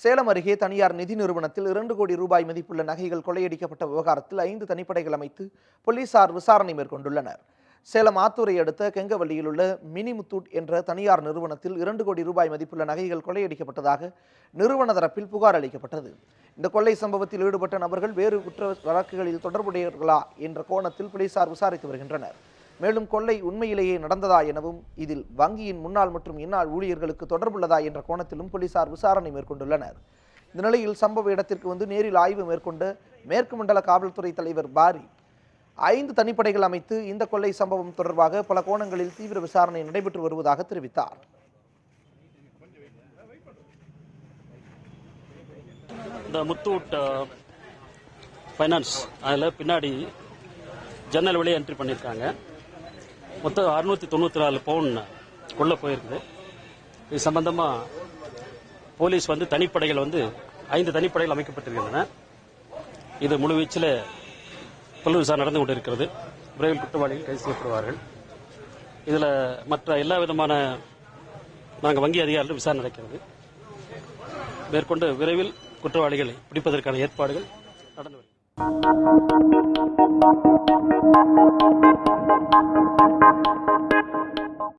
சேலம் அருகே தனியார் நிதி நிறுவனத்தில் 2 கோடி ரூபாய் மதிப்புள்ள நகைகள் கொள்ளையடிக்கப்பட்ட விவகாரத்தில் 5 தனிப்படைகள் அமைத்து போலீசார் விசாரணை மேற்கொண்டுள்ளனர். சேலம் ஆத்தூரை அடுத்த கெங்கவள்ளியில் உள்ள மினி முத்தூட் என்ற தனியார் நிறுவனத்தில் 2 கோடி ரூபாய் மதிப்புள்ள நகைகள் கொள்ளையடிக்கப்பட்டதாக நிறுவன தரப்பில் புகார் அளிக்கப்பட்டது. இந்த கொள்ளை சம்பவத்தில் ஈடுபட்ட நபர்கள் வேறு குற்ற வழக்குகளில் தொடர்புடையவர்களா என்ற கோணத்தில் போலீசார் விசாரித்து வருகின்றனர். மேலும் கொள்ளை உண்மையிலேயே நடந்ததா எனவும் இதில் வங்கியின் முன்னாள் மற்றும் இந்நாள் ஊழியர்களுக்கு தொடர்புள்ளதா என்ற கோணத்திலும் போலீசார் விசாரணை மேற்கொண்டுள்ளனர். இந்த நிலையில் சம்பவ இடத்திற்கு வந்து நேரில் ஆய்வு மேற்கொண்ட மேற்கு மண்டல காவல்துறை தலைவர் பாரி 5 தனிப்படைகள் அமைத்து இந்த கொள்ளை சம்பவம் தொடர்பாக பல கோணங்களில் தீவிர விசாரணை நடைபெற்று வருவதாக தெரிவித்தார். இந்த முத்தூட் ஃபைனான்ஸ் அதில் பின்னாடி ஜன்னல் வழியாக என்ட்ரி பண்ணியிருக்காங்க. மொத்தம் 694 பவுன் கொள்ள போயிருக்குது. இது சம்பந்தமாக போலீஸ் தனிப்படைகள் 5 தனிப்படைகள் அமைக்கப்பட்டிருக்கின்றன. இது முழுவீச்சில் புலன் விசாரணை நடந்து கொண்டிருக்கிறது. விரைவில் குற்றவாளிகள் கைது செய்யப்படுவார்கள். இதில் மற்ற எல்லா விதமான நாங்கள் வங்கி அதிகாரிகள் விசாரணை நடக்கிறது. மேற்கொண்டு விரைவில் குற்றவாளிகளை பிடிப்பதற்கான ஏற்பாடுகள் நடந்து வருகிறது.